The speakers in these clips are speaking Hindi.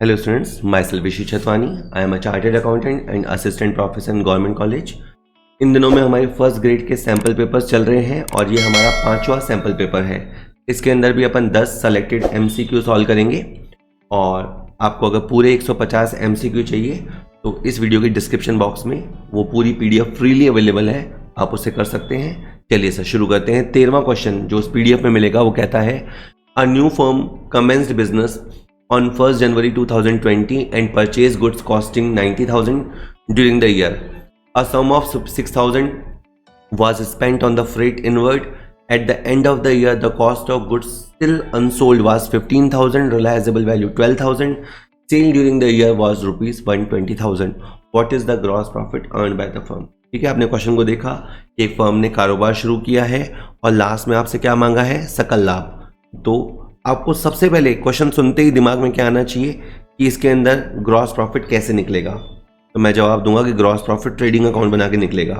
Hello students, myself Vishu Chatwani. I am a chartered accountant and assistant professor in government college. इन दिनों में हमारे फर्स्ट ग्रेड के सैम्पल पेपर्स चल रहे हैं और ये हमारा 5वां सैम्पल पेपर है। इसके अंदर भी अपन 10 सेलेक्टेड MCQ सॉल्व करेंगे और आपको अगर पूरे 150 MCQ चाहिए तो इस वीडियो के डिस्क्रिप्शन बॉक्स में वो पूरी PDF फ्रीली अवेलेबल है, आप उसे कर सकते हैं। चलिए सर शुरू करते हैं। 13वां क्वेश्चन जो उस PDF में मिलेगा वो कहता है a new firm commenced business on 1st January 2020 and purchased goods costing 90,000 during the year. A sum of 6,000 was spent on the freight inward. At the end of the year, the cost of goods still unsold was 15,000, realizable value 12,000, sale during the year was rupees 120,000. What is the gross profit earned by the firm? ठीक है, आपने क्वेश्चन को देखा कि एक फर्म ने कारोबार शुरू किया है और लास्ट में आपसे क्या मांगा है, सकल लाभ। तो आपको सबसे पहले क्वेश्चन सुनते ही दिमाग में क्या आना चाहिए कि इसके अंदर ग्रॉस प्रॉफिट कैसे निकलेगा। तो मैं जवाब दूंगा कि ग्रॉस प्रॉफिट ट्रेडिंग अकाउंट बना के निकलेगा।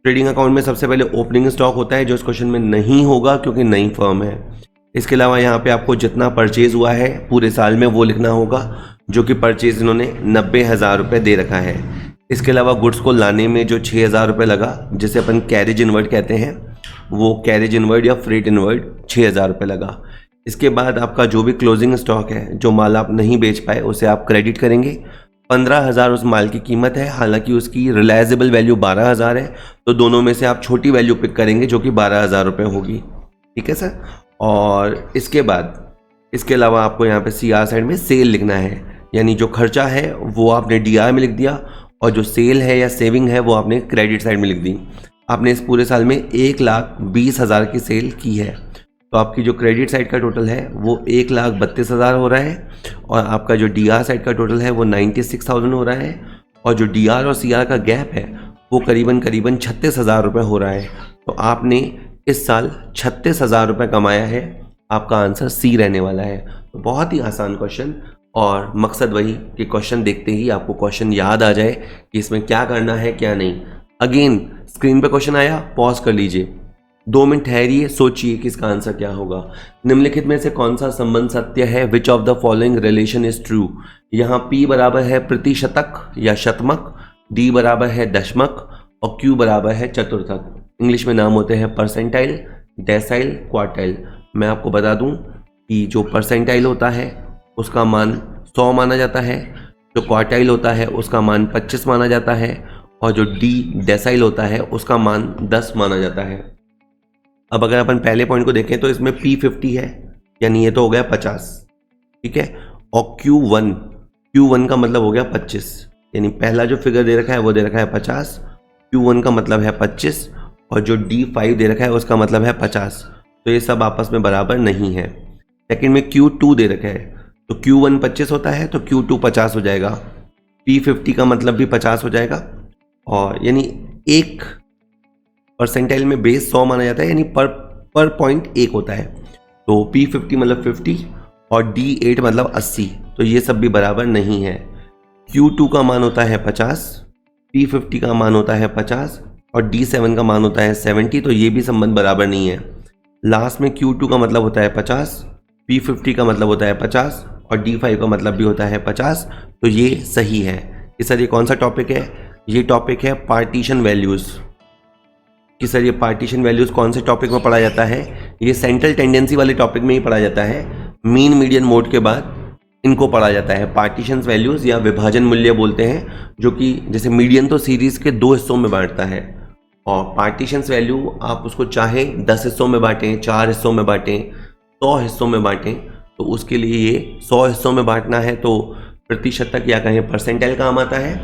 ट्रेडिंग अकाउंट में सबसे पहले ओपनिंग स्टॉक होता है जो इस क्वेश्चन में नहीं होगा क्योंकि नई फर्म है। इसके अलावा यहाँ पे आपको जितना परचेज हुआ है पूरे साल में वो लिखना होगा, जो कि परचेज इन्होंने 90,000 रुपये दे रखा है। इसके अलावा गुड्स को लाने में जो 6,000 रुपये लगा, जिसे अपन कैरेज इनवर्ड कहते हैं, वो कैरेज इनवर्ड या फ्रेट इनवर्ड 6,000 रुपये लगा। इसके बाद आपका जो भी क्लोजिंग स्टॉक है, जो माल आप नहीं बेच पाए, उसे आप क्रेडिट करेंगे। 15,000 उस माल की कीमत है, हालांकि उसकी रिलायजेबल वैल्यू 12,000 है, तो दोनों में से आप छोटी वैल्यू पिक करेंगे जो कि 12,000 रुपये होगी। ठीक है सर। और इसके बाद इसके अलावा आपको यहाँ पे CR साइड में सेल लिखना है, यानी जो खर्चा है वो आपने DR में लिख दिया और जो सेल है या सेविंग है वो आपने क्रेडिट साइड में लिख दी। आपने इस पूरे साल में 1,20,000 की सेल की है, तो आपकी जो क्रेडिट साइड का टोटल है वो 1,32,000 हो रहा है और आपका जो DR साइड का टोटल है वो 96,000 हो रहा है और जो DR और CR का गैप है वो करीबन 36,000 रुपये हो रहा है। तो आपने इस साल 36,000 रुपये कमाया है। आपका आंसर C रहने वाला है। तो बहुत ही आसान क्वेश्चन और मकसद वही कि क्वेश्चन देखते ही आपको क्वेश्चन याद आ जाए कि इसमें क्या करना है क्या नहीं। अगेन स्क्रीन पे क्वेश्चन आया, पॉज कर लीजिए, 2 मिनट ठहरिए, सोचिए कि इसका आंसर क्या होगा। निम्नलिखित में से कौन सा संबंध सत्य है? विच of the following relation is true? यहाँ P बराबर है प्रतिशतक या शतमक, D बराबर है दशमक और Q बराबर है चतुर्थक। इंग्लिश में नाम होते हैं परसेंटाइल, डेसाइल, क्वार्टाइल। मैं आपको बता दूं कि जो परसेंटाइल होता है उसका मान 100 माना जाता है, जो क्वार्टाइल होता है उसका मान 25 माना जाता है और जो D डेसाइल होता है उसका मान 10 माना जाता है। अब अगर अपन पहले पॉइंट को देखें तो इसमें P50 है, यानी ये तो हो गया 50, ठीक है, और Q1 का मतलब हो गया 25, यानी पहला जो फिगर दे रखा है वो दे रखा है 50, Q1 का मतलब है 25 और जो D5 दे रखा है उसका मतलब है 50। तो ये सब आपस में बराबर नहीं है। सेकंड में Q2 दे रखा है, तो Q1 25 होता है तो Q2 50 हो जाएगा, P50 का मतलब भी 50 हो जाएगा और यानी एक परसेंटाइल में बेस 100 माना जाता है, यानी पर पॉइंट 1 होता है। तो P50 मतलब 50 और D8 मतलब 80, तो ये सब भी बराबर नहीं है। Q2 का मान होता है 50, P50 का मान होता है 50 और D7 का मान होता है 70, तो ये भी संबंध बराबर नहीं है। लास्ट में Q2 का मतलब होता है 50, P50 का मतलब होता है 50 और D5 का मतलब भी होता है 50, तो ये सही है। कि सर ये कौन सा टॉपिक है? ये टॉपिक है पार्टीशन वैल्यूज़। कि सर ये पार्टीशन वैल्यूज़ कौन से टॉपिक में पढ़ा जाता है? ये सेंट्रल टेंडेंसी वाले टॉपिक में ही पढ़ा जाता है। मीन मीडियन मोड के बाद इनको पढ़ा जाता है पार्टीशन वैल्यूज़ या विभाजन मूल्य बोलते हैं, जो कि जैसे मीडियन तो सीरीज़ के 2 हिस्सों में बांटता है और पार्टीशन वैल्यू आप उसको चाहे 10 हिस्सों में बांटें, 4 हिस्सों में बांटें, 100 हिस्सों में बांटें, तो उसके लिए ये 100 हिस्सों में बांटना है तो प्रतिशतक या कहें परसेंटाइल काम आता है,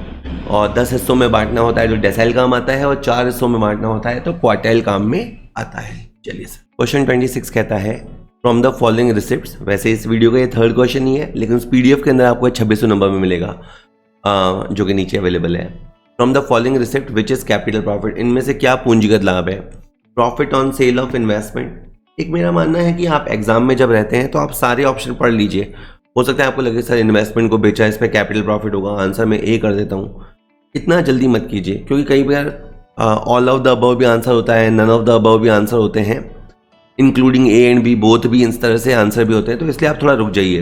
और 10 हिस्सों में बांटना होता है तो डेसाइल काम आता है, और 4 हिस्सों में बांटना होता है तो क्वार्टाइल काम में आता है। चलिए सर, क्वेश्चन 26 कहता है फ्रॉम द फॉलोइंग रिसिप्ट्स। वैसे इस वीडियो का ये 3rd क्वेश्चन ही है, लेकिन उस PDF के अंदर आपको 2600 नंबर में मिलेगा, जो कि नीचे अवेलेबल है। From the following receipt which is capital profit? इनमें से क्या पूंजीगत लाभ है? Profit on sale of investment. एक मेरा मानना है कि आप एग्जाम में जब रहते हैं तो आप सारे ऑप्शन पढ़ लीजिए। हो सकता है आपको लगे सर इन्वेस्टमेंट को बेचा, इस पर कैपिटल प्रॉफिट होगा, आंसर मैं A कर देता हूँ। इतना जल्दी मत कीजिए, क्योंकि कई बार ऑल ऑफ द अबव भी आंसर होता है, नन ऑफ द अबव भी आंसर होते हैं, including A and B both भी इस तरह से आंसर भी होते हैं, तो इसलिए आप थोड़ा रुक जाइए।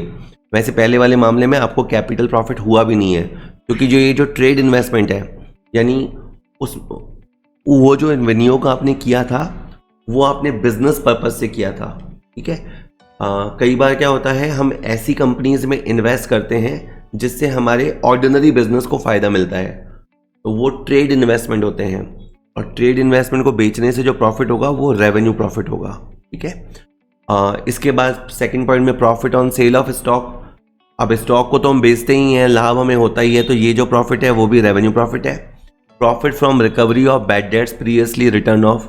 वैसे पहले वाले मामले में आपको कैपिटल प्रॉफिट हुआ भी नहीं है, क्योंकि जो ट्रेड इन्वेस्टमेंट है, यानी वो जो विनियोग आपने किया था वो आपने बिजनेस पर्पस से किया था। ठीक है, कई बार क्या होता है, हम ऐसी कंपनीज में इन्वेस्ट करते हैं जिससे हमारे ऑर्डिनरी बिजनेस को फ़ायदा मिलता है, तो वो ट्रेड इन्वेस्टमेंट होते हैं, और ट्रेड इन्वेस्टमेंट को बेचने से जो प्रॉफिट होगा वो रेवेन्यू प्रॉफिट होगा। ठीक है, इसके बाद सेकंड पॉइंट में profit on sale of stock. अब स्टॉक को तो हम बेचते ही हैं, लाभ हमें होता ही है, तो ये जो प्रॉफिट है वो भी रेवेन्यू प्रॉफिट है। Profit from recovery of bad debts previously return of,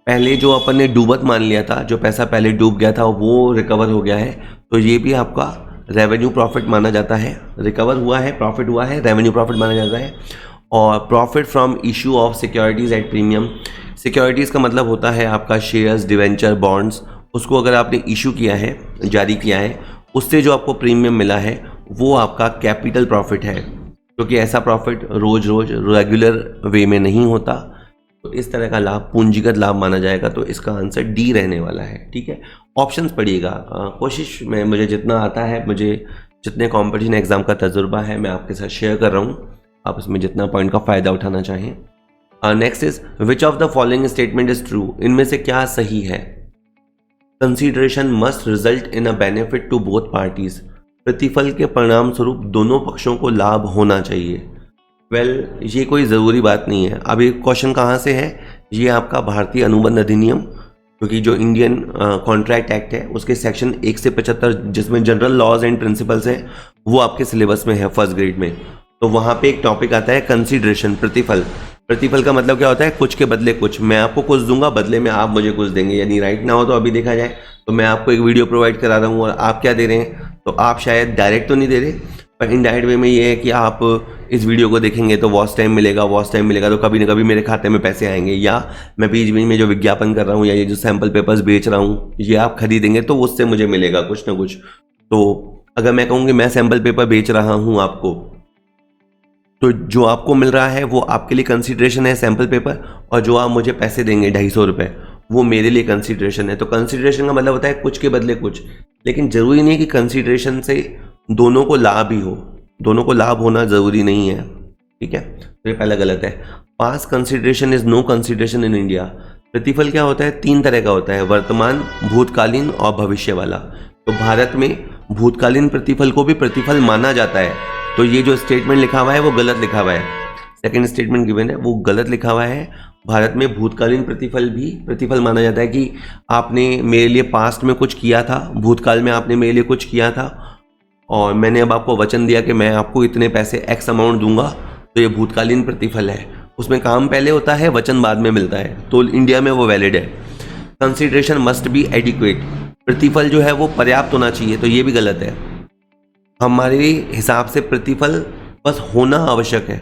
पहले जो अपन ने डूबत मान लिया था, जो पैसा पहले डूब गया था वो रिकवर हो गया है, तो ये भी आपका रेवेन्यू प्रॉफिट माना जाता है। रिकवर हुआ है, प्रॉफिट हुआ है, रेवेन्यू प्रॉफिट माना जाता है। और profit from issue of securities at premium, securities का मतलब होता है आपका शेयर्स, डिवेंचर, बॉन्ड्स, उसको अगर आपने इशू किया है, जारी किया है, उससे जो आपको प्रीमियम मिला है वो आपका कैपिटल प्रॉफिट है, क्योंकि ऐसा प्रॉफिट रोज रोज रेगुलर वे में नहीं होता, तो इस तरह का लाभ पूंजीगत लाभ माना जाएगा। तो इसका आंसर डी रहने वाला है। ठीक है, ऑप्शंस पढ़िएगा, कोशिश में मुझे जितना आता है, मुझे जितने कॉम्पिटिशन एग्जाम का तजुर्बा है मैं आपके साथ शेयर कर रहा हूँ, आप इसमें जितना पॉइंट का फ़ायदा उठाना चाहें। Next is which of the following statement is true, इनमें से क्या सही है। Consideration must result in a benefit to both parties, प्रतिफल के परिणाम स्वरूप दोनों पक्षों को लाभ होना चाहिए। ये कोई ज़रूरी बात नहीं है। अब ये क्वेश्चन कहाँ से है, ये आपका भारतीय अनुबंध अधिनियम, क्योंकि जो इंडियन कॉन्ट्रैक्ट एक्ट है उसके सेक्शन 1 से 75 जिसमें जनरल लॉज एंड प्रिंसिपल्स हैं वो आपके सिलेबस में है फर्स्ट ग्रेड में, तो वहाँ पे एक टॉपिक आता है कंसीडरेशन, प्रतिफल। प्रतिफल का मतलब क्या होता है, कुछ के बदले कुछ, मैं आपको कुछ दूंगा, बदले में आप मुझे कुछ देंगे, यानी राइट ना हो तो अभी देखा जाए तो मैं आपको एक वीडियो प्रोवाइड करा रहा हूँ और आप क्या दे रहे हैं, तो आप शायद डायरेक्ट तो नहीं दे रहे, पर इनडायरेक्ट वे में ये है कि आप इस वीडियो को देखेंगे तो वॉच टाइम मिलेगा, तो कभी ना कभी मेरे खाते में पैसे आएंगे, या मैं बीच बीच में जो विज्ञापन कर रहा हूँ या ये जो सैम्पल पेपर्स बेच रहा हूँ ये आप खरीदेंगे तो उससे मुझे मिलेगा कुछ ना कुछ। तो अगर मैं कहूँ कि मैं सैम्पल पेपर बेच रहा हूँ आपको, तो जो आपको मिल रहा है वो आपके लिए कंसीडरेशन है सैम्पल पेपर, और जो आप मुझे पैसे देंगे 250 रुपये वो मेरे लिए कंसीडरेशन है। तो कंसीडरेशन का मतलब होता है कुछ के बदले कुछ, लेकिन ज़रूरी नहीं कि कंसीडरेशन से दोनों को लाभ ही हो, दोनों को लाभ होना ज़रूरी नहीं है। ठीक है, तो ये पहला गलत है। Past consideration is no consideration in India, प्रतिफल क्या होता है, 3 तरह का होता है, वर्तमान, भूतकालीन और भविष्य वाला। तो भारत में भूतकालीन प्रतिफल को भी प्रतिफल माना जाता है, तो ये जो स्टेटमेंट लिखा हुआ है वो गलत लिखा हुआ है, सेकंड स्टेटमेंट गिवन है वो गलत लिखा हुआ है। भारत में भूतकालीन प्रतिफल भी प्रतिफल माना जाता है कि आपने मेरे लिए पास्ट में कुछ किया था, भूतकाल में आपने मेरे लिए कुछ किया था और मैंने अब आपको वचन दिया कि मैं आपको इतने पैसे एक्स अमाउंट दूंगा, तो ये भूतकालीन प्रतिफल है। उसमें काम पहले होता है, वचन बाद में मिलता है, तो इंडिया में वो वैलिड है। कंसीडरेशन मस्ट बी एडिक्वेट, प्रतिफल जो है वो पर्याप्त होना चाहिए, तो ये भी गलत है। हमारे हिसाब से प्रतिफल बस होना आवश्यक है।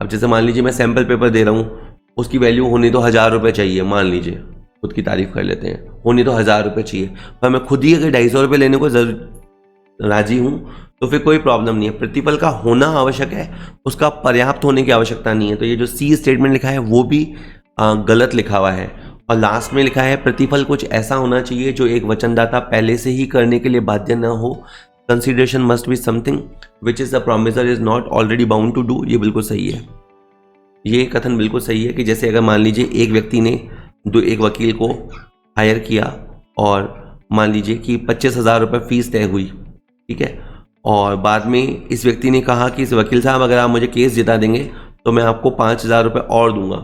अब जैसे मान लीजिए मैं सैम्पल पेपर दे रहा हूँ, उसकी वैल्यू होनी तो 1000 रुपये चाहिए, मान लीजिए, खुद की तारीफ कर लेते हैं, होनी तो 1000 रुपये चाहिए, पर मैं खुद ही अगर 250 रुपये लेने को राजी हूँ तो फिर कोई प्रॉब्लम नहीं है। प्रतिफल का होना आवश्यक है, उसका पर्याप्त होने की आवश्यकता नहीं है। तो ये जो सी स्टेटमेंट लिखा है वो भी गलत लिखा हुआ है। और लास्ट में लिखा है प्रतिफल कुछ ऐसा होना चाहिए जो एक वचनदाता पहले से ही करने के लिए बाध्य न हो। Consideration must be something which is the promisor is not already bound to do, ये बिल्कुल सही है। ये कथन बिल्कुल सही है कि जैसे अगर मान लीजिए एक व्यक्ति ने एक वकील को हायर किया और मान लीजिए कि 25,000 रुपये फीस तय हुई, ठीक है, और बाद में इस व्यक्ति ने कहा कि इस वकील साहब अगर आप मुझे केस जिता देंगे तो मैं आपको 5,000 रुपये और दूंगा,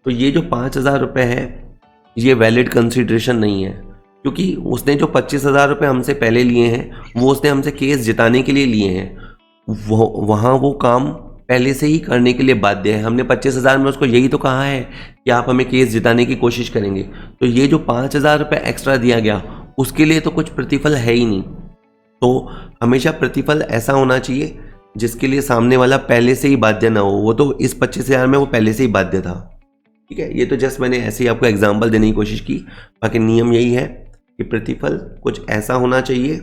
तो ये जो 5,000 रुपये है ये वैलिड कंसीडरेशन नहीं है, क्योंकि उसने जो 25,000 रुपये हमसे पहले लिए हैं वो उसने हमसे केस जिताने के लिए लिए हैं, वहाँ वो काम पहले से ही करने के लिए बाध्य है। हमने 25,000 में उसको यही तो कहा है कि आप हमें केस जिताने की कोशिश करेंगे, तो ये जो 5,000 रुपये एक्स्ट्रा दिया गया उसके लिए तो कुछ प्रतिफल है ही नहीं। तो हमेशा प्रतिफल ऐसा होना चाहिए जिसके लिए सामने वाला पहले से ही बाध्य ना हो, वो तो इस 25,000 में वो पहले से ही बाध्य था, ठीक है। ये तो जस्ट मैंने ऐसे ही आपको एग्जाम्पल देने की कोशिश की, बाकी नियम यही है कि प्रतिफल कुछ ऐसा होना चाहिए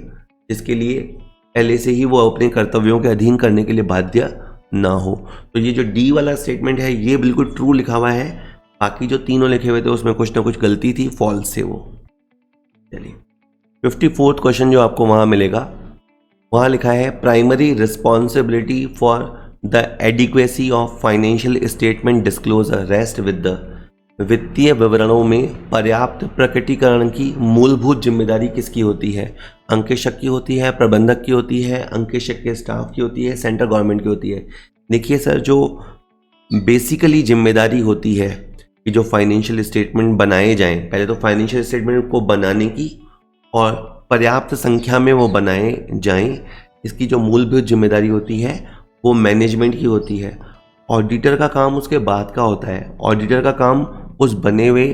जिसके लिए पहले से ही वो अपने कर्तव्यों के अधीन करने के लिए बाध्य ना हो। तो ये जो डी वाला स्टेटमेंट है ये बिल्कुल ट्रू लिखा हुआ है, बाकी जो तीनों लिखे हुए थे उसमें कुछ ना कुछ गलती थी, फॉल्स से वो। चलिए 54th क्वेश्चन जो आपको वहाँ मिलेगा, वहाँ लिखा है primary responsibility for the adequacy of financial statement disclosure rest with the वित्तीय विवरणों में पर्याप्त प्रकटीकरण की मूलभूत जिम्मेदारी किसकी होती है? अंकेशक की होती है, प्रबंधक की होती है, अंकेशक के स्टाफ की होती है, सेंट्रल गवर्नमेंट की होती है? देखिए सर, जो बेसिकली जिम्मेदारी होती है कि जो फाइनेंशियल स्टेटमेंट बनाए जाएं, पहले तो फाइनेंशियल स्टेटमेंट को बनाने की और पर्याप्त संख्या में वो बनाए जाएं, इसकी जो मूलभूत जिम्मेदारी होती है वो मैनेजमेंट की होती है। ऑडिटर का काम उसके बाद का होता है। ऑडिटर का काम उस बने हुए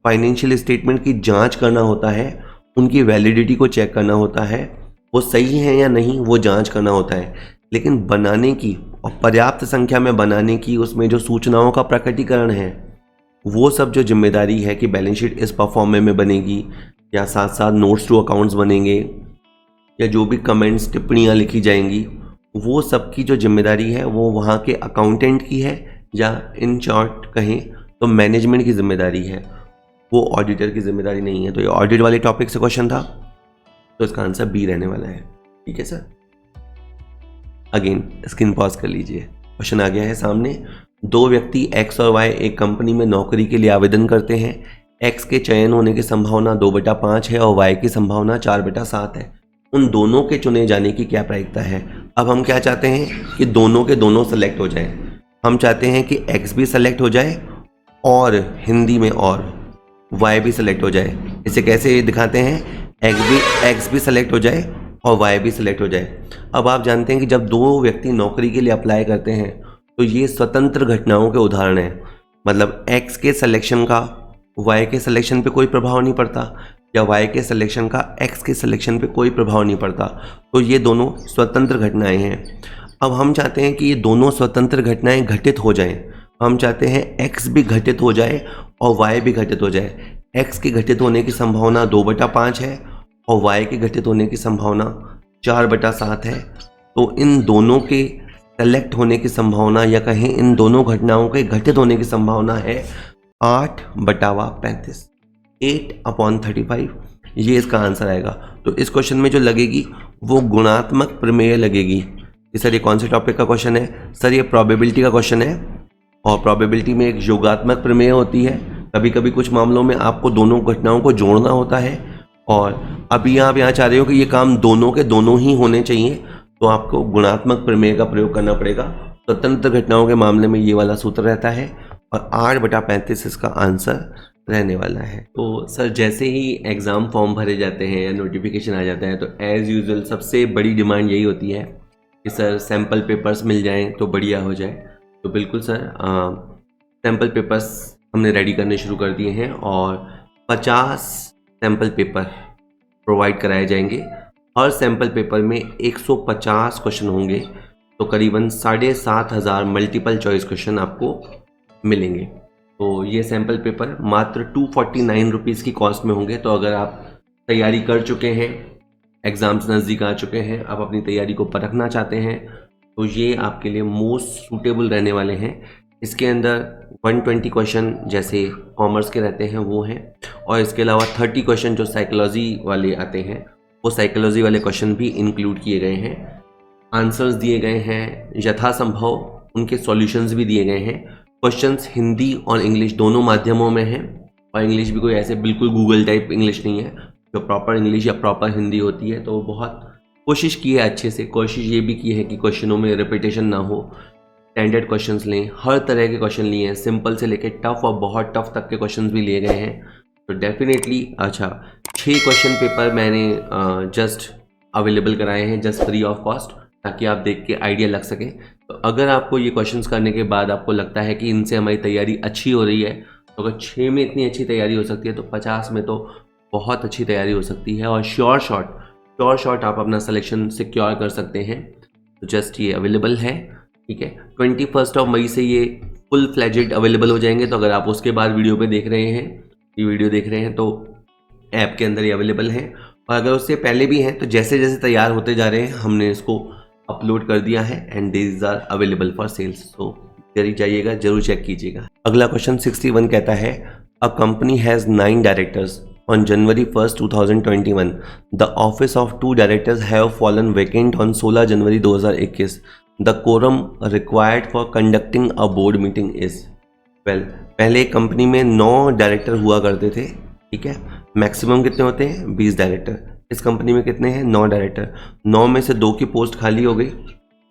फाइनेंशियल स्टेटमेंट की जांच करना होता है, उनकी वैलिडिटी को चेक करना होता है, वो सही है या नहीं वो जांच करना होता है। लेकिन बनाने की और पर्याप्त संख्या में बनाने की, उसमें जो सूचनाओं का प्रकटीकरण है, वो सब जो जिम्मेदारी है कि बैलेंस शीट इस परफॉर्मे में बनेगी या साथ साथ नोट्स टू अकाउंट्स बनेंगे या जो भी कमेंट्स टिप्पणियाँ लिखी जाएंगी, वो सब की जो जिम्मेदारी है वो वहाँ के अकाउंटेंट की है, या इन शॉर्ट कहें तो मैनेजमेंट की जिम्मेदारी है, वो ऑडिटर की जिम्मेदारी नहीं है। तो ये ऑडिट वाले टॉपिक से क्वेश्चन था, तो इसका आंसर बी रहने वाला है। ठीक है सर, अगेन स्क्रीन पॉज कर लीजिए। क्वेश्चन आ गया है सामने। दो व्यक्ति एक्स और वाई एक कंपनी में नौकरी के लिए आवेदन करते हैं। एक्स के चयन होने की संभावना 2/5 है और वाई की संभावना 4/7 है। उन दोनों के चुने जाने की क्या प्रायिकता है? अब हम क्या चाहते हैं कि दोनों के दोनों सेलेक्ट हो जाएं। हम चाहते हैं कि एक्स भी सेलेक्ट हो जाए और हिंदी में और वाई भी सेलेक्ट हो जाए। इसे कैसे दिखाते हैं? एक्स भी सेलेक्ट हो जाए और वाई भी सिलेक्ट हो जाए। अब आप जानते हैं कि जब दो व्यक्ति नौकरी के लिए अप्लाई करते हैं तो ये स्वतंत्र घटनाओं के उदाहरण हैं। मतलब एक्स के सिलेक्शन का वाई के सिलेक्शन पे कोई प्रभाव नहीं पड़ता या वाई के सिलेक्शन का एक्स के सिलेक्शन पे कोई प्रभाव नहीं पड़ता। तो ये दोनों स्वतंत्र घटनाएं हैं। अब हम चाहते हैं कि ये दोनों स्वतंत्र घटनाएं घटित हो जाएं। हम चाहते हैं एक्स भी घटित हो जाए और वाई भी घटित हो जाए। एक्स के घटित होने की संभावना 2/5 है और y के घटित होने की संभावना 4/7 है। तो इन दोनों के सेलेक्ट होने की संभावना या कहें इन दोनों घटनाओं के घटित होने की संभावना है 8/35, 8/35। ये इसका आंसर आएगा। तो इस क्वेश्चन में जो लगेगी वो गुणात्मक प्रमेय लगेगी। सर ये कौन से टॉपिक का क्वेश्चन है? सर ये प्रोबेबिलिटी का क्वेश्चन है और प्रोबेबिलिटी में एक योगात्मक प्रमेय होती है। कभी कभी कुछ मामलों में आपको दोनों घटनाओं को जोड़ना होता है और अभी आप यहाँ चाह रहे हो कि ये काम दोनों के दोनों ही होने चाहिए, तो आपको गुणात्मक प्रमेय का प्रयोग करना पड़ेगा। स्वतंत्र घटनाओं के मामले में ये वाला सूत्र रहता है और 8/35 इसका आंसर रहने वाला है। तो सर जैसे ही एग्ज़ाम फॉर्म भरे जाते हैं या नोटिफिकेशन आ जाता है तो एज़ यूजुअल सबसे बड़ी डिमांड यही होती है कि सर सैम्पल पेपर्स मिल जाएँ तो बढ़िया हो जाए। तो बिल्कुल सर, सैम्पल पेपर्स हमने रेडी करने शुरू कर दिए हैं और 50 सैम्पल पेपर प्रोवाइड कराए जाएंगे। हर सैम्पल पेपर में 150 क्वेश्चन होंगे, तो करीबन 7,500 मल्टीपल चॉइस क्वेश्चन आपको मिलेंगे। तो ये सैम्पल पेपर मात्र 249 रुपीज़ की कॉस्ट में होंगे। तो अगर आप तैयारी कर चुके हैं, एग्ज़ाम्स नज़दीक आ चुके हैं, आप अपनी तैयारी को परखना चाहते हैं, तो ये आपके लिए मोस्ट सूटेबल रहने वाले हैं। इसके अंदर 120 क्वेश्चन जैसे कॉमर्स के रहते हैं वो हैं और इसके अलावा 30 क्वेश्चन जो साइकोलॉजी वाले आते हैं वो साइकोलॉजी वाले क्वेश्चन भी इंक्लूड किए गए हैं। आंसर्स दिए गए हैं, यथासंभव उनके सॉल्यूशंस भी दिए गए हैं। क्वेश्चंस हिंदी और इंग्लिश दोनों माध्यमों में हैं और इंग्लिश भी कोई ऐसे बिल्कुल गूगल टाइप इंग्लिश नहीं है, जो प्रॉपर इंग्लिश या प्रॉपर हिंदी होती है। तो बहुत कोशिश की है अच्छे से, कोशिश ये भी की है कि क्वेश्चनों में रिपीटेशन ना हो, स्टैंडर्ड क्वेश्चंस लें, हर तरह के क्वेश्चन लिए हैं, सिंपल से लेकर टफ और बहुत टफ तक के क्वेश्चंस भी लिए गए हैं। तो डेफिनेटली 6 क्वेश्चन पेपर मैंने जस्ट अवेलेबल कराए हैं जस्ट फ्री ऑफ कॉस्ट, ताकि आप देख के आइडिया लग सके। तो अगर आपको ये क्वेश्चंस करने के बाद आपको लगता है कि इनसे हमारी तैयारी अच्छी हो रही है, तो अगर 6 में इतनी अच्छी तैयारी हो सकती है तो 50 में तो बहुत अच्छी तैयारी हो सकती है और श्योर शॉट आप अपना सिलेक्शन सिक्योर कर सकते हैं। तो जस्ट ये अवेलेबल है, ठीक है। 21 मई से ये फुल फ्लैजेड अवेलेबल हो जाएंगे। तो अगर आप उसके बाद वीडियो पे देख रहे हैं, ये वीडियो देख रहे हैं, तो ऐप के अंदर ये अवेलेबल है। और अगर उससे पहले भी हैं तो जैसे जैसे तैयार होते जा रहे हैं हमने इसको अपलोड कर दिया है and these are available for sales. तो जरूर जाइएगा, जरूर चेक कीजिएगा। अगला क्वेश्चन 61 कहता है, a company has 9 directors On January 1st, 2021, the office of 2 directors have fallen vacant on 16 January 2021. The quorum required for conducting a board meeting is, well, पहले एक कंपनी में 9 डायरेक्टर हुआ करते थे, ठीक है. मैक्सिमम कितने होते हैं? 20 डायरेक्टर. इस कंपनी में कितने हैं? 9 डायरेक्टर. 9 में से 2 की पोस्ट खाली हो गई,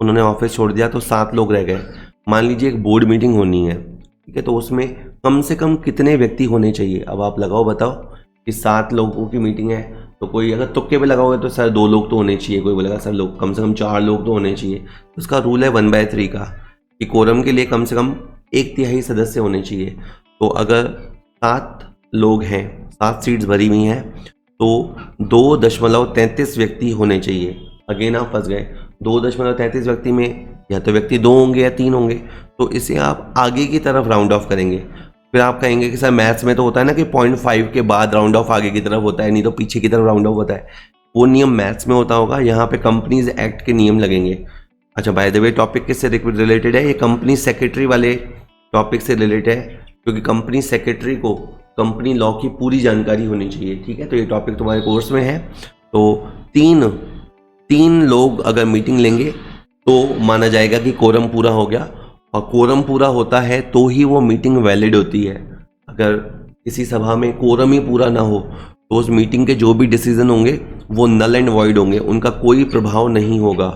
उन्होंने ऑफिस छोड़ दिया, तो 7 लोग रह गए. मान लीजिए एक बोर्ड मीटिंग होनी है, ठीक है, तो उसमें कम से कम कितने व्यक्ति होने चाहिए? अब आप लगाओ, बताओ कि 7 लोगों की मीटिंग है, तो कोई अगर तुक्के पे लगाओगे तो सर 2 लोग तो होने चाहिए, कोई बोलेगा सर लोग कम से कम 4 लोग तो होने चाहिए. तो उसका रूल है 1/3 का, कि कोरम के लिए कम से कम 1/3 सदस्य होने चाहिए. तो अगर 7 लोग हैं, 7 सीट्स भरी हुई हैं, तो 2.33 व्यक्ति होने चाहिए. अगेन आप फंस गए. 2.33 व्यक्ति में या तो व्यक्ति 2 होंगे या 3 होंगे, तो इसे आप आगे की तरफ राउंड ऑफ करेंगे. फिर आप कहेंगे कि सर मैथ्स में तो होता है ना कि 0.5 के बाद राउंड ऑफ आगे की तरफ होता है, नहीं तो पीछे की तरफ राउंड ऑफ होता है. वो नियम मैथ्स में होता होगा, यहाँ पे कंपनीज एक्ट के नियम लगेंगे. अच्छा, बाय द वे टॉपिक किससे रिलेटेड है? ये कंपनी सेक्रेटरी वाले टॉपिक से रिलेटेड है, क्योंकि कंपनी सेक्रेटरी को कंपनी लॉ की पूरी जानकारी होनी चाहिए, ठीक है. तो ये टॉपिक तुम्हारे कोर्स में है. तो तीन लोग अगर मीटिंग लेंगे तो माना जाएगा कि कोरम पूरा हो गया, और कोरम पूरा होता है तो ही वो मीटिंग वैलिड होती है. अगर किसी सभा में कोरम ही पूरा ना हो तो उस मीटिंग के जो भी डिसीजन होंगे वो नल एंड वॉइड होंगे, उनका कोई प्रभाव नहीं होगा.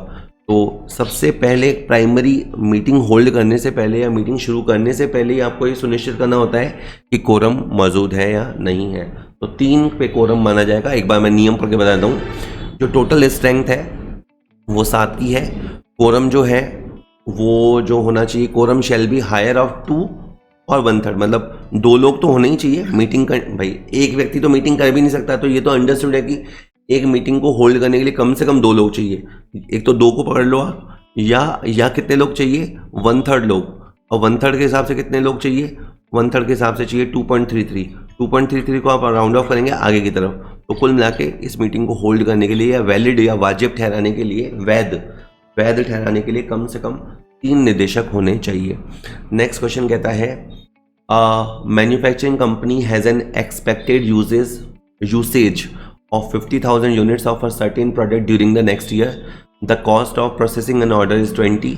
तो सबसे पहले प्राइमरी मीटिंग होल्ड करने से पहले या मीटिंग शुरू करने से पहले ही आपको ये सुनिश्चित करना होता है कि कोरम मौजूद है या नहीं है. तो 3 पे कोरम माना जाएगा. एक बार मैं नियम पढ़ के बताता हूँ. जो टोटल स्ट्रेंथ है वो 7 की है. कोरम जो है वो जो होना चाहिए, quorum shall be higher of 2 और 1/3, मतलब 2 लोग तो होने ही चाहिए. मीटिंग कर भाई एक व्यक्ति तो मीटिंग कर भी नहीं सकता, तो ये तो अंडरस्टूड है कि एक मीटिंग को होल्ड करने के लिए कम से कम 2 लोग चाहिए. एक तो 2 को पकड़ लो आप, या कितने लोग चाहिए? 1/3 लोग. और 1/3 के हिसाब से कितने लोग चाहिए? 1/3 के हिसाब से चाहिए 2.33 को आप राउंड ऑफ करेंगे आगे की तरफ. तो कुल मिला के इस मीटिंग को होल्ड करने के लिए या वैलिड या वाजिब ठहराने के लिए, वैध ठहराने के लिए कम से कम 3 निदेशक होने चाहिए. नेक्स्ट क्वेश्चन कहता है, manufacturing company has an expected usage of 50,000 units of a certain product during the next year. The cost of processing an order is 20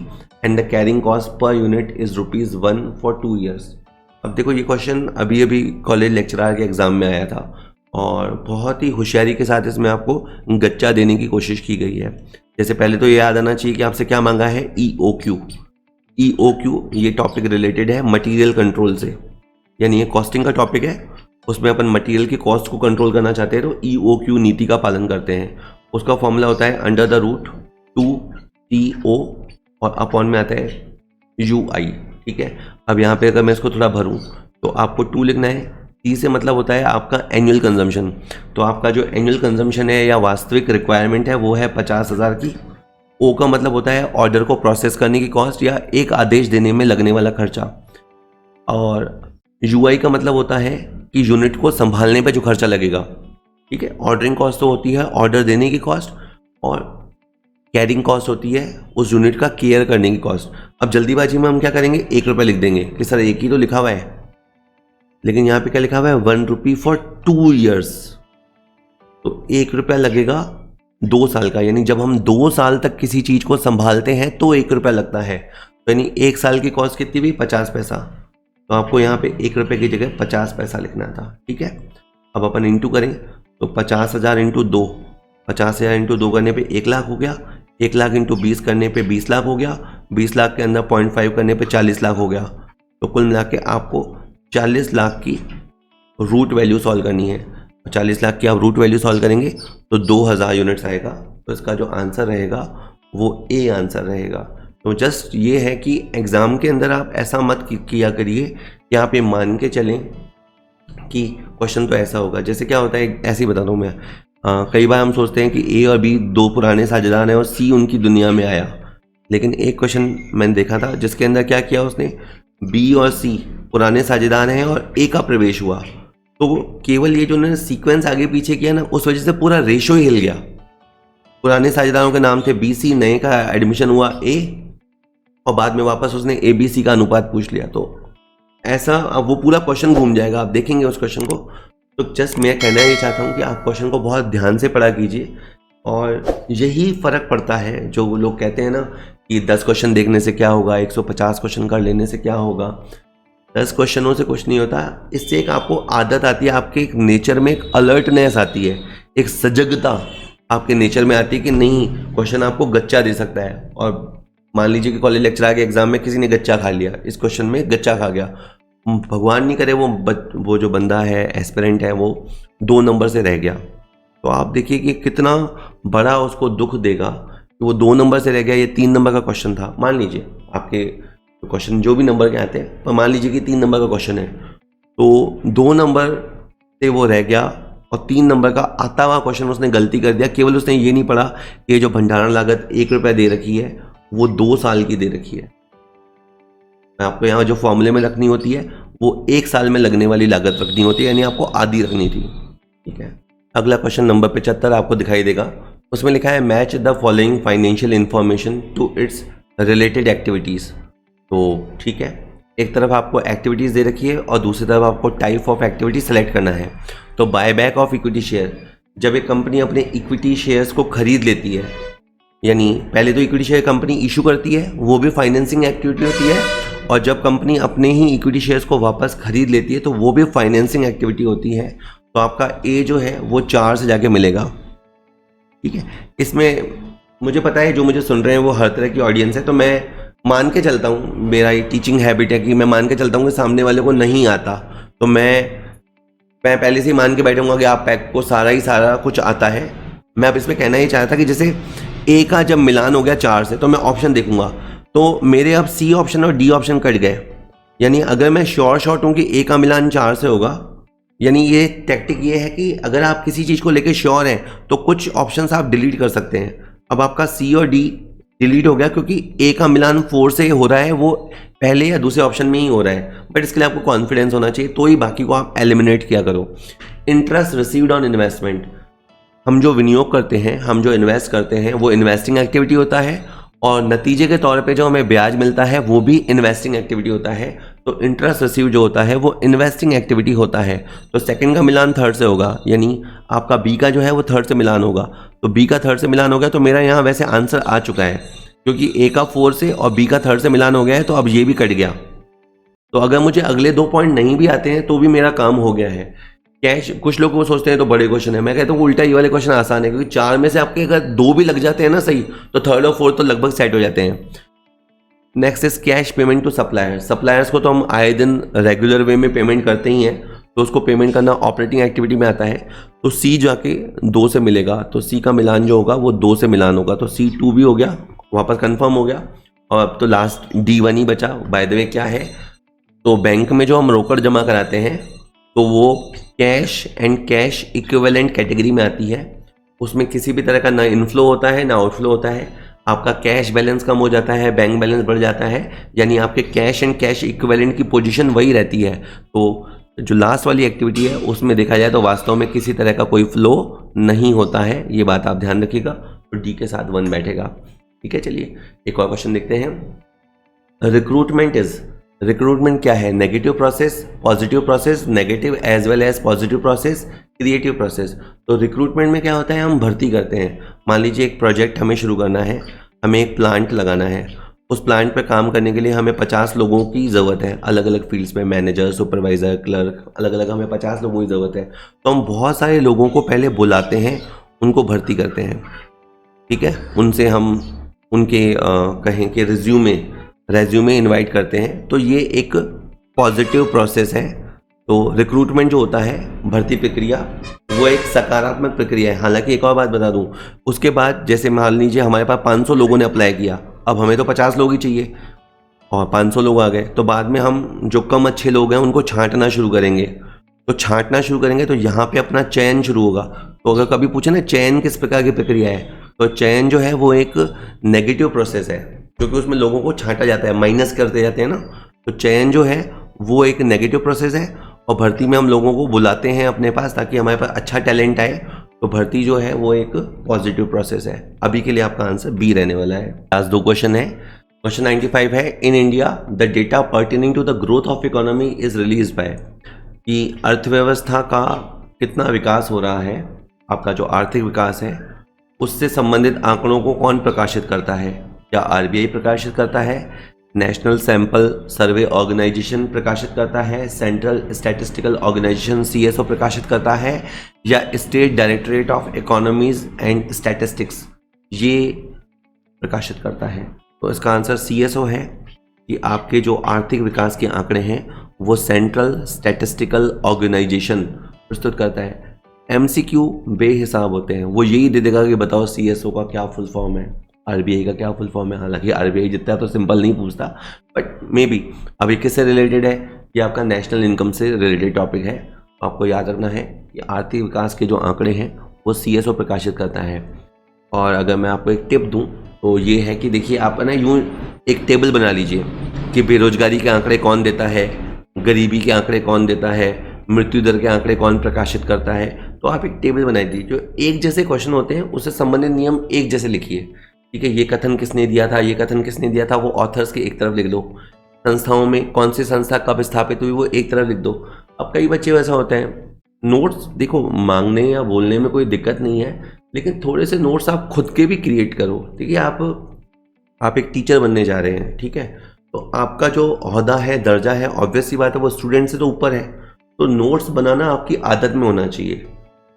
and the carrying cost per unit is ₹1 for 2 years. अब देखो, ये क्वेश्चन अभी कॉलेज लेक्चरर के एग्जाम में आया था और बहुत ही होशियारी के साथ इसमें आपको गच्चा देने की कोशिश की गई है. जैसे पहले तो ये याद आना चाहिए कि आपसे क्या मांगा है? EOQ. ये टॉपिक रिलेटेड है मटेरियल कंट्रोल से, यानी ये कॉस्टिंग का टॉपिक है, उसमें अपन मटेरियल की कॉस्ट को कंट्रोल करना चाहते हैं तो EOQ नीति का पालन करते हैं. उसका फॉर्मूला होता है अंडर द रूट 2TO और अपॉन में आता है UI, ठीक है. अब यहाँ पे अगर मैं इसको थोड़ा भरूँ तो आपको 2 लिखना है. T से मतलब होता है आपका एनुअल कंजम्पशन. तो आपका जो एनुअल कंजम्पशन है या वास्तविक रिक्वायरमेंट है वो है 50,000 की. O का मतलब होता है ऑर्डर को प्रोसेस करने की कॉस्ट या एक आदेश देने में लगने वाला खर्चा. और UI का मतलब होता है कि यूनिट को संभालने पे जो खर्चा लगेगा, ठीक है. ऑर्डरिंग कॉस्ट तो होती है ऑर्डर देने की कॉस्ट, और कैरिंग कॉस्ट होती है उस यूनिट का केयर करने की कॉस्ट. अब जल्दीबाजी में हम क्या करेंगे? ₹1 लिख देंगे कि सर एक ही तो लिखा हुआ है, लेकिन यहाँ पे क्या लिखा हुआ है? ₹1 फॉर 2 years. तो ₹1 लगेगा 2 साल का, यानी जब हम 2 साल तक किसी चीज को संभालते हैं तो ₹1 लगता है. तो यानी 1 साल की कॉस्ट कितनी हुई? 50 पैसा. तो आपको यहाँ पे ₹1 की जगह 50 पैसा लिखना था, ठीक है. अब अपन इंटू करें तो 50,000 इंटू 2, 50,000 इंटू 2 करने पे 1 लाख हो गया. 1 लाख इंटू 20 करने पे 20 लाख हो गया. 20 लाख के अंदर 0.5 करने पे 40 लाख हो गया. तो कुल मिला के आपको 40 लाख की रूट वैल्यू सॉल्व करनी है. 40 लाख की आप रूट वैल्यू सॉल्व करेंगे तो 2000 यूनिट्स आएगा. तो इसका जो आंसर रहेगा वो ए आंसर रहेगा. तो जस्ट ये है कि एग्ज़ाम के अंदर आप ऐसा मत किया करिए कि आप ये मान के चलें कि क्वेश्चन तो ऐसा होगा. जैसे क्या होता है, ऐसे ही बताता हूँ मैं. कई बार हम सोचते हैं कि ए और बी 2 पुराने साझेदार हैं और सी उनकी दुनिया में आया, लेकिन एक क्वेश्चन मैंने देखा था जिसके अंदर क्या किया उसने, बी और सी पुराने साझेदार हैं और ए का प्रवेश हुआ. तो केवल ये जो उन्होंने सीक्वेंस आगे पीछे किया ना, उस वजह से पूरा रेशो हिल गया. पुराने साझेदारों के नाम थे BC, नए का एडमिशन हुआ A, और बाद में वापस उसने ABC का अनुपात पूछ लिया. तो ऐसा अब वो पूरा क्वेश्चन घूम जाएगा, आप देखेंगे उस क्वेश्चन को तो जस्ट मैं कहना ये चाहता हूँ कि आप क्वेश्चन को बहुत ध्यान से पढ़ा कीजिए, और यही फ़र्क पड़ता है। जो वो लोग कहते हैं ना कि 10 क्वेश्चन देखने से क्या होगा, 150 क्वेश्चन कर लेने से क्या होगा, 10 क्वेश्चनों से कुछ नहीं होता। इससे एक आपको आदत आती है, आपके एक नेचर में एक अलर्टनेस आती है, एक सजगता आपके नेचर में आती है कि नहीं, क्वेश्चन आपको गच्चा दे सकता है। और मान लीजिए कि कॉलेज लेक्चर के एग्जाम में किसी ने गच्चा खा लिया, इस क्वेश्चन में गच्चा खा गया, भगवान नहीं करे वो जो बंदा है, एस्पिरेंट है, वो 2 नंबर से रह गया, तो आप देखिए कि कितना बड़ा उसको दुख देगा कि वो 2 नंबर से रह गया। ये 3 नंबर का क्वेश्चन था, मान लीजिए आपके क्वेश्चन जो भी नंबर के आते हैं, तो मान लीजिए कि 3 नंबर का क्वेश्चन है, तो 2 नंबर से वो रह गया और 3 नंबर का आता हुआ क्वेश्चन उसने गलती कर दिया। केवल उसने ये नहीं पढ़ा कि ये जो भंडारण लागत 1 रुपया दे रखी है वो 2 साल की दे रखी है। आपको यहाँ जो फॉर्मूले में रखनी होती है वो 1 साल में लगने वाली लागत रखनी होती है, यानी आपको आधी रखनी थी। ठीक है, अगला क्वेश्चन नंबर 75 आपको दिखाई देगा। उसमें लिखा है match the following financial information to its related activities. तो ठीक है, एक तरफ आपको एक्टिविटीज़ दे रखी है और दूसरी तरफ आपको टाइप ऑफ एक्टिविटी सेलेक्ट करना है। तो बायबैक ऑफ इक्विटी शेयर, जब एक कंपनी अपने इक्विटी शेयर्स को खरीद लेती है, यानी पहले तो इक्विटी शेयर कंपनी इशू करती है, वो भी फाइनेंसिंग एक्टिविटी होती है, और जब कंपनी अपने ही इक्विटी शेयर्स को वापस खरीद लेती है तो वो भी फाइनेंसिंग एक्टिविटी होती है। तो आपका ए जो है वो 4 से जाके मिलेगा। ठीक है, इसमें मुझे पता है जो मुझे सुन रहे हैं वो हर तरह की ऑडियंस है, तो मैं मान के चलता हूँ, मेरा ये टीचिंग हैबिट है कि मैं मान के चलता हूँ कि सामने वाले को नहीं आता, तो मैं पहले से ही मान के बैठूंगा कि आप को सारा कुछ आता है। मैं अब इसमें कहना ही चाहता था कि जैसे ए का जब मिलान हो गया 4 से, तो मैं ऑप्शन देखूंगा, तो मेरे अब सी ऑप्शन और डी ऑप्शन कट गए। यानी अगर मैं शॉर्ट हूँ कि ए का मिलान 4 से होगा, यानी ये टैक्टिक ये है कि अगर आप किसी चीज़ को लेकर श्योर हैं तो कुछ ऑप्शंस आप डिलीट कर सकते हैं। अब आपका सी और डी डिलीट हो गया क्योंकि ए का मिलान 4 से हो रहा है, वो पहले या दूसरे ऑप्शन में ही हो रहा है, बट इसके लिए आपको कॉन्फिडेंस होना चाहिए, तो ही बाकी को आप एलिमिनेट किया करो। इंटरेस्ट रिसीव्ड ऑन इन्वेस्टमेंट, हम जो विनियोग करते हैं, हम जो इन्वेस्ट करते हैं, वो इन्वेस्टिंग एक्टिविटी होता है, और नतीजे के तौर पे जो हमें ब्याज मिलता है वो भी इन्वेस्टिंग एक्टिविटी होता है। तो इंटरेस्ट रिसीव जो होता है वो इन्वेस्टिंग एक्टिविटी होता है। तो सेकंड का मिलान थर्ड से होगा, यानी आपका बी का जो है वो थर्ड से मिलान होगा। तो बी का थर्ड से मिलान हो गया, तो मेरा यहाँ वैसे आंसर आ चुका है, क्योंकि ए का 4 से और बी का थर्ड से मिलान हो गया है, तो अब ये भी कट गया। तो अगर मुझे अगले 2 पॉइंट नहीं भी आते हैं तो भी मेरा काम हो गया है। कैश, कुछ लोग वो सोचते हैं तो बड़े क्वेश्चन है, मैं कहता हूँ उल्टा ये वाले क्वेश्चन आसान है, क्योंकि 4 में से आपके अगर 2 भी लग जाते हैं ना सही, तो थर्ड और फोर्थ तो लगभग सेट हो जाते हैं। Next is cash payment to suppliers. Suppliers को तो हम आए दिन रेगुलर वे में पेमेंट करते ही हैं, तो उसको पेमेंट करना ऑपरेटिंग एक्टिविटी में आता है। तो सी जाके 2 से मिलेगा, तो सी का मिलान जो होगा वो 2 से मिलान होगा, तो C 2 भी हो गया, वहाँ पर कन्फर्म हो गया। और अब तो लास्ट D1 ही बचा। बाय द वे क्या है, तो बैंक में जो हम रोकड़ जमा कराते हैं तो वो cash and cash equivalent category में आती है। उसमें किसी भी तरह का ना इनफ्लो होता है ना आउटफ्लो होता है। आपका कैश बैलेंस कम हो जाता है, बैंक बैलेंस बढ़ जाता है, यानी आपके कैश एंड कैश इक्विवेलेंट की पोजीशन वही रहती है। तो जो लास्ट वाली एक्टिविटी है उसमें देखा जाए तो वास्तव में किसी तरह का कोई फ्लो नहीं होता है, ये बात आप ध्यान रखिएगा। तो डी के साथ 1 बैठेगा। ठीक है, चलिए एक और क्वेश्चन देखते हैं। रिक्रूटमेंट क्या है? Negative process, positive process, negative as well as positive process, creative process. तो रिक्रूटमेंट में क्या होता है, हम भर्ती करते हैं। मान लीजिए एक प्रोजेक्ट हमें शुरू करना है, हमें एक प्लांट लगाना है। उस प्लांट पे काम करने के लिए हमें 50 लोगों की ज़रूरत है, अलग अलग फील्ड्स में, मैनेजर, सुपरवाइज़र, क्लर्क, अलग अलग हमें 50 लोगों की ज़रूरत है। तो हम बहुत सारे लोगों को पहले बुलाते हैं, उनको भर्ती करते हैं। ठीक है, उनसे हम उनके कहें कि रेज्यूमे इनवाइट करते हैं। तो ये एक पॉजिटिव प्रोसेस है। तो रिक्रूटमेंट जो होता है, भर्ती प्रक्रिया, वो एक सकारात्मक प्रक्रिया है। हालांकि एक और बात बता दूं, उसके बाद जैसे मान लीजिए हमारे पास 500 लोगों ने अप्लाई किया, अब हमें तो 50 लोग ही चाहिए और 500 लोग आ गए, तो बाद में हम जो कम अच्छे लोग हैं उनको छांटना शुरू करेंगे। तो यहाँ पे अपना चयन शुरू होगा। तो अगर कभी पूछे ना चयन किस प्रकार की प्रक्रिया है, तो चयन जो है वो एक नेगेटिव प्रोसेस है, क्योंकि उसमें लोगों को छांटा जाता है, माइनस करते जाते हैं ना। तो चयन जो है वो एक नेगेटिव प्रोसेस है, और भर्ती में हम लोगों को बुलाते हैं अपने पास ताकि हमारे पास अच्छा टैलेंट आए। तो भर्ती जो है वो एक पॉजिटिव प्रोसेस है। अभी के लिए आपका आंसर बी रहने वाला है। लास्ट 2 क्वेश्चन है। क्वेश्चन 95 है, in India the data pertaining to the growth of economy is release by, कि अर्थव्यवस्था का कितना विकास हो रहा है, आपका जो आर्थिक विकास है उससे संबंधित आंकड़ों को कौन प्रकाशित करता है? क्या आरबीआई प्रकाशित करता है, नेशनल सैंपल सर्वे ऑर्गेनाइजेशन प्रकाशित करता है, सेंट्रल स्टैटिस्टिकल ऑर्गेनाइजेशन सीएसओ प्रकाशित करता है, या state directorate of economies and statistics ये प्रकाशित करता है? तो इसका आंसर सीएसओ है कि आपके जो आर्थिक विकास के आंकड़े हैं वो सेंट्रल स्टैटिस्टिकल ऑर्गेनाइजेशन प्रस्तुत करता है। एमसीक्यू बेहिसाब होते हैं, वो यही दे देगा कि बताओ सीएसओ का क्या फुल फॉर्म है, आरबीआई का क्या फुल फॉर्म है। हालांकि आरबीआई जितना तो सिंपल नहीं पूछता, बट मे बी अब ये किससे रिलेटेड है, ये आपका नेशनल इनकम से रिलेटेड टॉपिक है। आपको याद रखना है कि आर्थिक विकास के जो आंकड़े हैं वो सीएसओ प्रकाशित करता है। और अगर मैं आपको एक टिप दूं तो ये है कि देखिए आप ना यूँ एक टेबल बना लीजिए कि बेरोजगारी के आंकड़े कौन देता है, गरीबी के आंकड़े कौन देता है, मृत्यु दर के आंकड़े कौन प्रकाशित करता है। तो आप एक टेबल बनाई दीजिए, जो एक जैसे क्वेश्चन होते हैं उससे संबंधित नियम एक जैसे लिखिए। ठीक है, ये कथन किसने दिया था, ये कथन किसने दिया था, वो ऑथर्स के एक तरफ लिख दो। संस्थाओं में कौन सी संस्था कब स्थापित हुई वो एक तरफ लिख दो। अब कई बच्चे वैसा होते हैं, नोट्स देखो मांगने या बोलने में कोई दिक्कत नहीं है, लेकिन थोड़े से नोट्स आप खुद के भी क्रिएट करो। ठीक है, आप एक टीचर बनने जा रहे हैं, ठीक है, तो आपका जो ओहदा है, दर्जा है, ऑब्वियस सी बात है वो स्टूडेंट से तो ऊपर है, तो नोट्स बनाना आपकी आदत में होना चाहिए।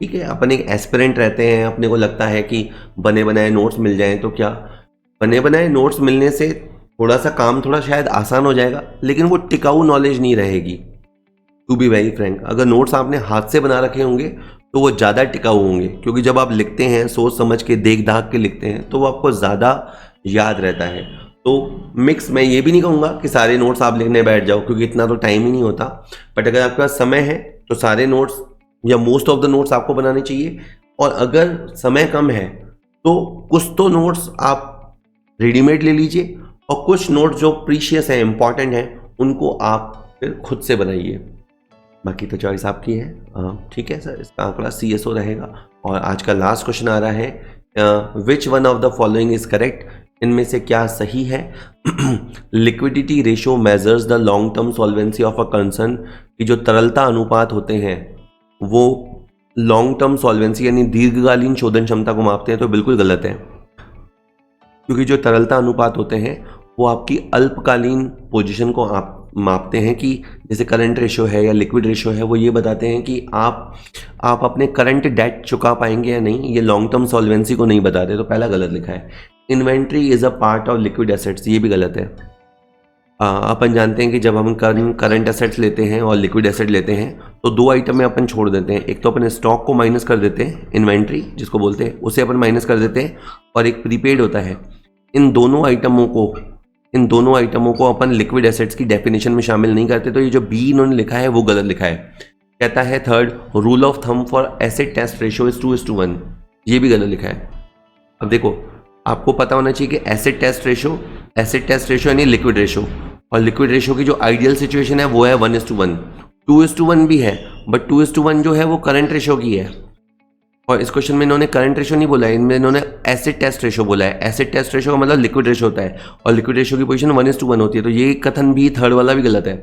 ठीक है, अपन एक एस्पिरेंट रहते हैं, अपने को लगता है कि बने बनाए नोट्स मिल जाएं तो क्या, बने बनाए नोट्स मिलने से थोड़ा सा काम थोड़ा शायद आसान हो जाएगा, लेकिन वो टिकाऊ नॉलेज नहीं रहेगी। टू बी वेरी फ्रैंक, अगर नोट्स आपने हाथ से बना रखे होंगे तो वो ज़्यादा टिकाऊ होंगे, क्योंकि जब आप लिखते हैं सोच समझ के देख दाख के लिखते हैं तो वो आपको ज़्यादा याद रहता है। तो मिक्स, मैं ये भी नहीं कहूँगा कि सारे नोट्स आप लिखने बैठ जाओ, क्योंकि इतना तो टाइम ही नहीं होता, बट अगर आपके पास समय है तो सारे नोट्स या मोस्ट ऑफ द नोट्स आपको बनाने चाहिए। और अगर समय कम है तो कुछ तो नोट्स आप रेडीमेड ले लीजिए, और कुछ नोट्स जो प्रीशियस हैं, इंपॉर्टेंट हैं, उनको आप फिर खुद से बनाइए। बाकी तो चॉइस आपकी है। ठीक है सर, इसका आंकड़ा सीएसओ रहेगा। और आज का लास्ट क्वेश्चन आ रहा है, which one of the following is correct, इनमें से क्या सही है? Liquidity ratio measures the long term solvency of a concern, कि जो तरलता अनुपात होते हैं वो लॉन्ग टर्म सॉल्वेंसी यानी दीर्घकालीन शोधन क्षमता को मापते हैं, तो बिल्कुल गलत है। क्योंकि जो तरलता अनुपात होते हैं वो आपकी अल्पकालीन पोजीशन को आप मापते हैं, कि जैसे करंट रेशियो है या लिक्विड रेशियो है, वो ये बताते हैं कि आप अपने करंट डेट चुका पाएंगे या नहीं, ये लॉन्ग टर्म सॉल्वेंसी को नहीं बताते। तो पहला गलत लिखा है। Inventory is a part of liquid assets, ये भी गलत है। अपन जानते हैं कि जब हम करंट एसेट्स लेते हैं और लिक्विड एसेट लेते हैं तो दो आइटम में अपन छोड़ देते हैं, एक तो अपन स्टॉक को माइनस कर देते हैं, इन्वेंट्री जिसको बोलते हैं, उसे अपन माइनस कर देते हैं, और एक प्रीपेड होता है। इन दोनों आइटमों को अपन लिक्विड एसेट्स की डेफिनेशन में शामिल नहीं करते। तो ये जो बी इन्होंने लिखा है वो गलत लिखा है। कहता है third, rule of thumb for asset test ratio is 2:1, ये भी गलत लिखा है। अब देखो, आपको पता होना चाहिए कि एसेट टेस्ट रेशियो यानी लिक्विड रेशियो, और लिक्विड रेशियो की जो आइडियल सिचुएशन है वो है 1:1। 2:1 भी है, बट 2:1 जो है वो करंट रेशियो की है, और इस क्वेश्चन में इन्होंने करंट रेशियो नहीं बोला है, इनमें इन्होंने एसिड टेस्ट रेशियो बोला है। एसिड टेस्ट रेशियो का मतलब लिक्विड रेशियो होता है, और लिक्विड रेशियो की पोजीशन 1:1 होती है। तो ये कथन भी, थर्ड वाला भी गलत है।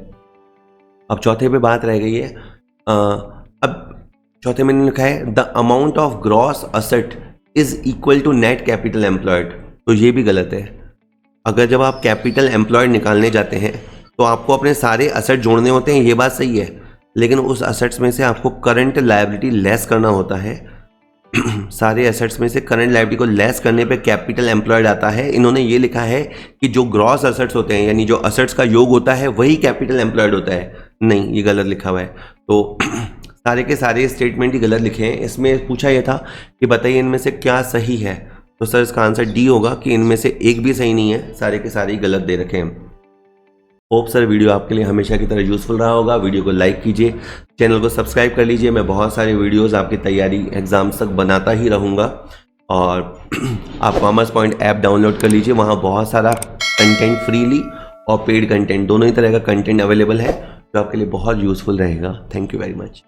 अब चौथे पे बात रह गई है। अब चौथे में लिखा है the amount of gross asset is equal to net capital employed, तो ये भी गलत है। अगर जब आप कैपिटल एम्प्लॉयड निकालने जाते हैं तो आपको अपने सारे असेट जोड़ने होते हैं, ये बात सही है, लेकिन उस असेट्स में से आपको करंट लायबिलिटी लेस करना होता है। सारे एसेट्स में से करंट लायबिलिटी को लेस करने पे कैपिटल एम्प्लॉयड आता है। इन्होंने ये लिखा है कि जो ग्रॉस असेट्स होते हैं, यानी जो असेट्स का योग होता है, वही कैपिटल एम्प्लॉयड होता है। नहीं, ये गलत लिखा हुआ है। तो सारे के सारे स्टेटमेंट ही गलत लिखे हैं। इसमें पूछा यह था कि बताइए इनमें से क्या सही है, तो सर इसका आंसर डी होगा कि इनमें से एक भी सही नहीं है, सारे के सारे गलत दे रखे हैं। होप सर वीडियो आपके लिए हमेशा की तरह यूज़फुल रहा होगा। वीडियो को लाइक कीजिए, चैनल को सब्सक्राइब कर लीजिए। मैं बहुत सारे वीडियोस आपकी तैयारी एग्जाम्स तक बनाता ही रहूँगा। और आप कॉमर्स पॉइंट ऐप डाउनलोड कर लीजिए, वहाँ बहुत सारा कंटेंट फ्रीली और पेड कंटेंट दोनों ही तरह का कंटेंट अवेलेबल है, जो आपके लिए बहुत यूज़फुल रहेगा। Thank you very much.